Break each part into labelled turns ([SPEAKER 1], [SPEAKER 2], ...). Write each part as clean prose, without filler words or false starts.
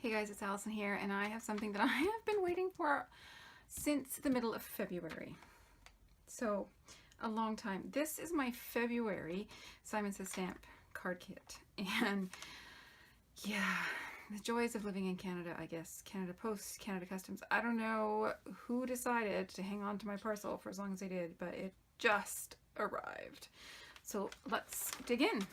[SPEAKER 1] Hey guys, it's Allison here, and I have something that I have been waiting for since the middle of February. So, a long time. This is my February Simon Says Stamp card kit. And yeah, the joys of living in Canada, I guess. Canada Post, Canada Customs. I don't know who decided to hang on to my parcel for as long as they did, but it just arrived. So let's dig in.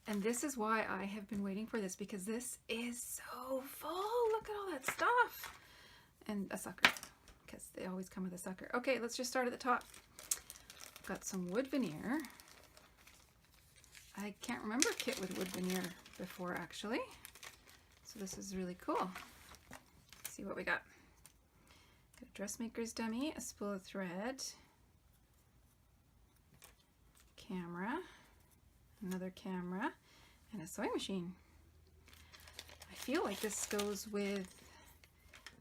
[SPEAKER 1] And this is why I have been waiting for this, because this is so full. Look at all that stuff. And a sucker, because they always come with a sucker. Okay, let's just start at the top. Got some wood veneer. I can't remember a kit with wood veneer before, actually. So this is really cool. Let's see what we got. Got a dressmaker's dummy, a spool of thread, camera, another camera, and a sewing machine. I feel like this goes with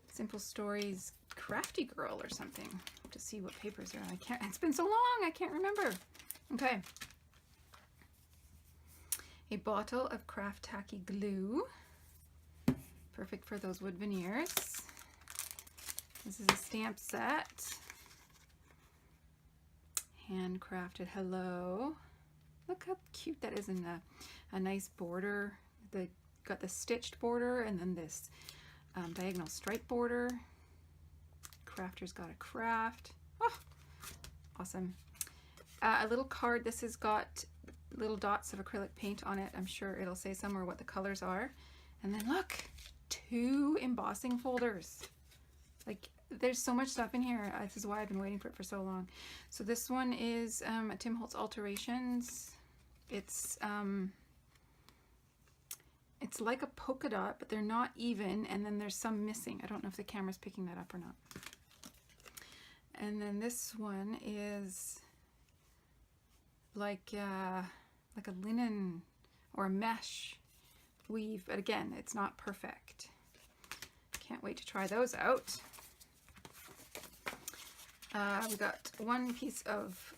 [SPEAKER 1] Simple Stories Crafty Girl or something, to see what papers are on. It's been so long, I can't remember. Okay. A bottle of Craft Tacky glue. Perfect for those wood veneers. This is a stamp set. Handcrafted hello. Look how cute that is in a nice border. Got the stitched border and then this diagonal stripe border. Crafter's got a craft. Oh, awesome. A little card. This has got little dots of acrylic paint on it. I'm sure it'll say somewhere what the colors are. And then look, 2 embossing folders. Like, there's so much stuff in here. This is why I've been waiting for it for so long. So this one is Tim Holtz Alterations. It's like a polka dot, but they're not even, and then there's some missing. I don't know if the camera's picking that up or not. And then this one is like a linen or a mesh weave, but again, it's not perfect. Can't wait to try those out. We got 1 piece of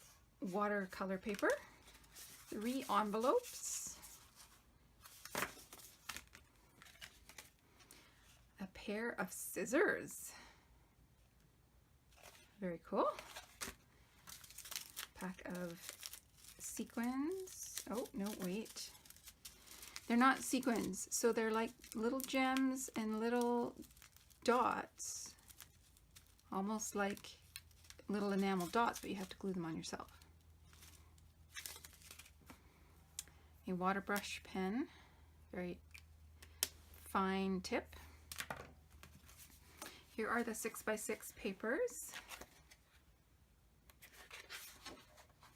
[SPEAKER 1] watercolor paper, 3 envelopes, a pair of scissors. Very cool. Pack of sequins. Oh, no, wait. They're not sequins, so they're like little gems and little dots, almost like little enamel dots, but you have to glue them on yourself. A water brush pen, very fine tip. Here are the 6x6 papers,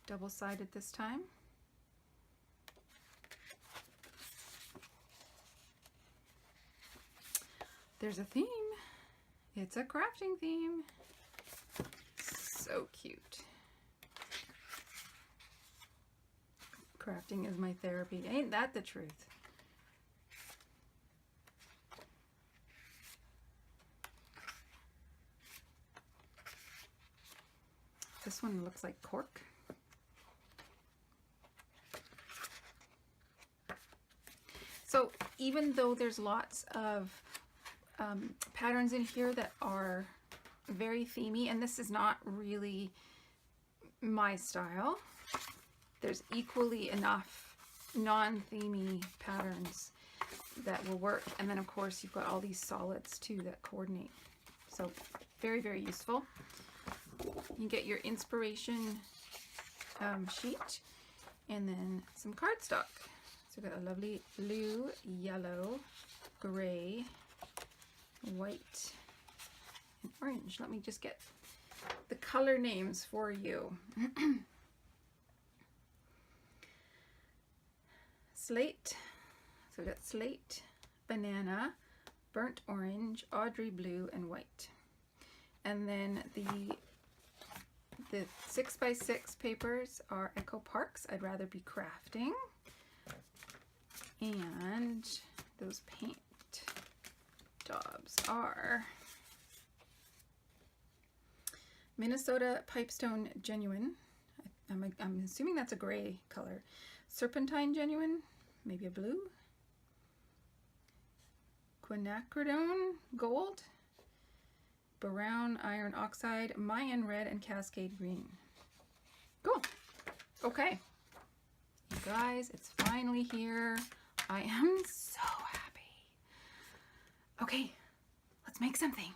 [SPEAKER 1] double-sided this time. There's a theme. It's a crafting theme. So cute. Crafting is my therapy. Ain't that the truth? This one looks like cork. So even though there's lots of patterns in here that are very themey, and this is not really my style, there's equally enough non-themey patterns that will work. And then of course you've got all these solids too that coordinate. So very, very useful. You get your inspiration sheet and then some cardstock. So we've got a lovely blue, yellow, gray, white, and orange. Let me just get the color names for you. Slate, so we've got slate, banana, burnt orange, Audrey blue, and white. And then the 6x6 papers are Echo Parks, I'd rather be crafting. And those paint daubs are Minnesota Pipestone Genuine. I'm assuming that's a gray color. Serpentine genuine, maybe a blue. Quinacridone gold. Brown iron oxide, Mayan red, and Cascade green. Cool. Okay. You guys, it's finally here. I am so happy. Okay, let's make something.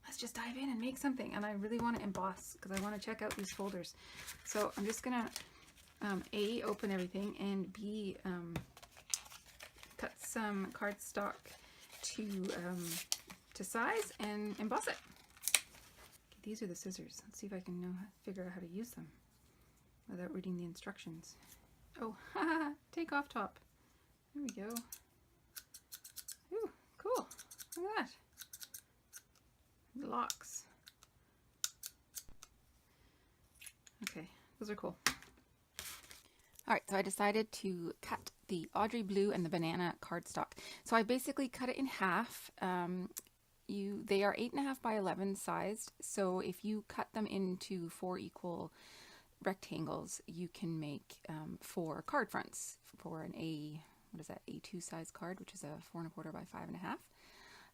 [SPEAKER 1] Let's just dive in and make something. And I really want to emboss because I want to check out these folders. So I'm just gonna A, open everything, and B, cut some cardstock to size and emboss it. Okay, these are the scissors. Let's see if I can figure out how to use them without reading the instructions. Oh, haha, take off top. There we go. Ooh, cool. Look at that. Locks. Okay, those are cool. All right, so I decided to cut the Audrey blue and the banana cardstock. So I basically cut it in half. They are 8.5 by 11 sized. So if you cut them into 4 equal rectangles, you can make 4 card fronts for an A2 size card, which is a 4.25 by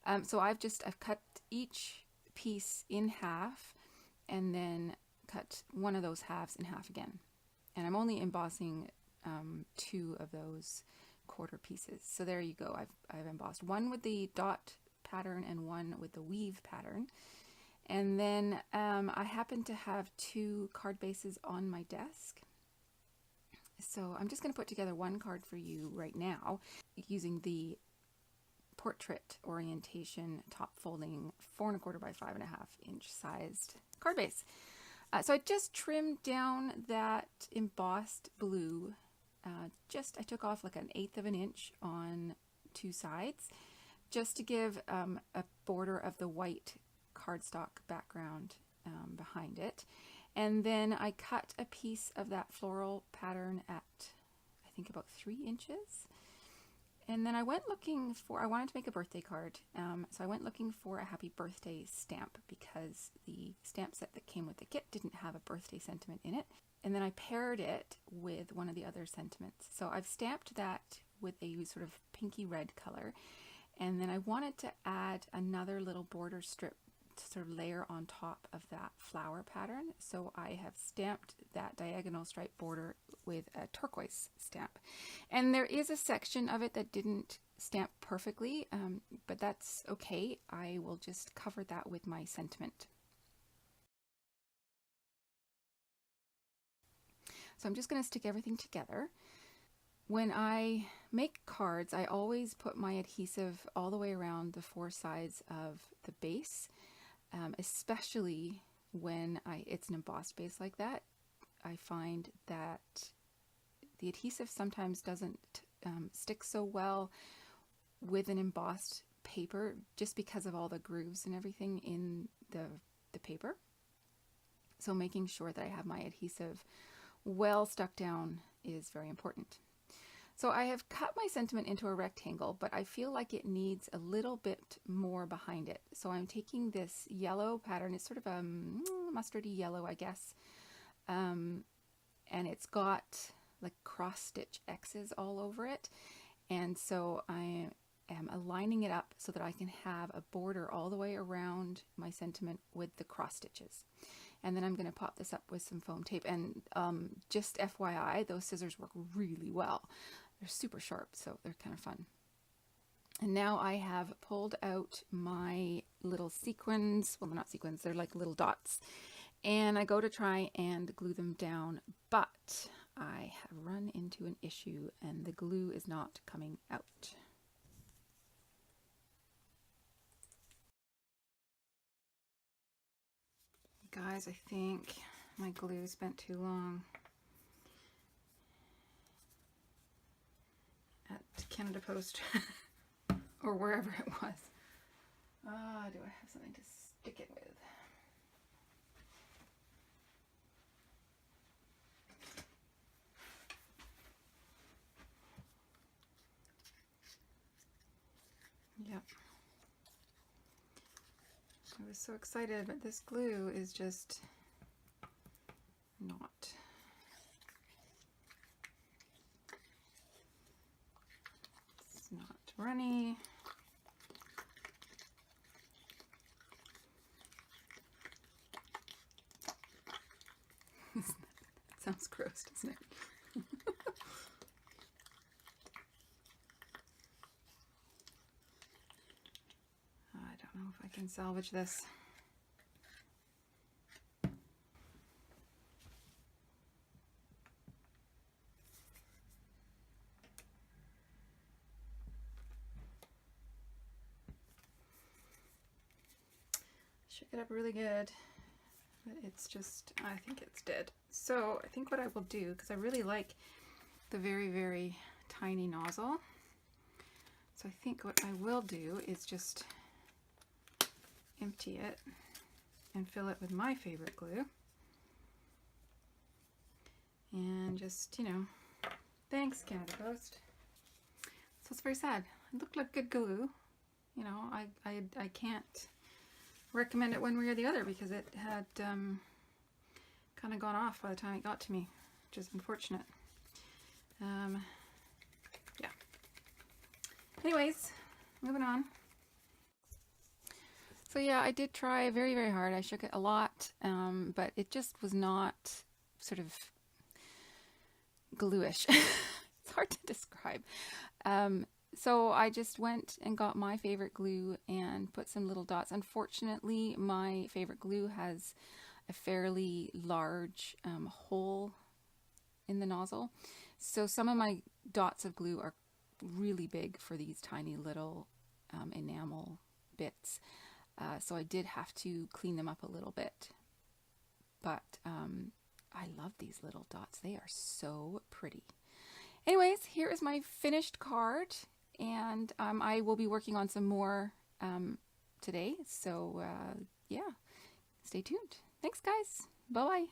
[SPEAKER 1] 5.5. So I've cut each piece in half and then cut one of those halves in half again. And I'm only embossing 2 of those quarter pieces. So there you go. I've embossed one with the dot pattern and one with the weave pattern. And then I happen to have 2 card bases on my desk. So I'm just going to put together one card for you right now using the portrait orientation top folding 4.25 by 5.5 inch sized card base. So I just trimmed down that embossed blue. I took off like 1/8 of an inch on 2 sides just to give a border of the white cardstock background behind it. And then I cut a piece of that floral pattern at, I think, about 3 inches. And then I wanted to make a birthday card. So I went looking for a happy birthday stamp because the stamp set that came with the kit didn't have a birthday sentiment in it. And then I paired it with one of the other sentiments. So I've stamped that with a sort of pinky red color. And then I wanted to add another little border strip to sort of layer on top of that flower pattern. So I have stamped that diagonal stripe border with a turquoise stamp. And there is a section of it that didn't stamp perfectly, but that's okay. I will just cover that with my sentiment. So I'm just going to stick everything together. When I make cards, I always put my adhesive all the way around the 4 sides of the base, especially when it's an embossed base like that. I find that the adhesive sometimes doesn't stick so well with an embossed paper just because of all the grooves and everything in the paper. So making sure that I have my adhesive well stuck down is very important. So I have cut my sentiment into a rectangle, but I feel like it needs a little bit more behind it. So I'm taking this yellow pattern. It's sort of a mustardy yellow, I guess. And it's got like cross stitch X's all over it. And so I am aligning it up so that I can have a border all the way around my sentiment with the cross stitches. And then I'm going to pop this up with some foam tape. And just FYI, those scissors work really well. They're super sharp, so they're kind of fun. And now I have pulled out my little sequins. Well, they're not sequins, they're like little dots. And I go to try and glue them down, but I have run into an issue and the glue is not coming out. Guys, I think my glue spent too long at Canada Post or wherever it was. Do I have something to stick it with? Yep. I was so excited, but this glue is just not runny. That sounds gross, doesn't it? I don't know if I can salvage this. Shook it up really good, but it's just, I think it's dead. So I think what I will do, because I really like the very, very tiny nozzle, so I think what I will do is just empty it and fill it with my favorite glue. And just, you know, thanks Canada Post. So it's very sad. It looked like good glue. You know, I can't recommend it one way or the other because it had kind of gone off by the time it got to me, which is unfortunate. Yeah. Anyways, moving on. So yeah, I did try very, very hard. I shook it a lot, but it just was not sort of gluish. It's hard to describe. So I just went and got my favorite glue and put some little dots. Unfortunately, my favorite glue has a fairly large hole in the nozzle. So some of my dots of glue are really big for these tiny little enamel bits. So I did have to clean them up a little bit. But I love these little dots. They are so pretty. Anyways, here is my finished card. And I will be working on some more today. So yeah, stay tuned. Thanks, guys. Bye-bye.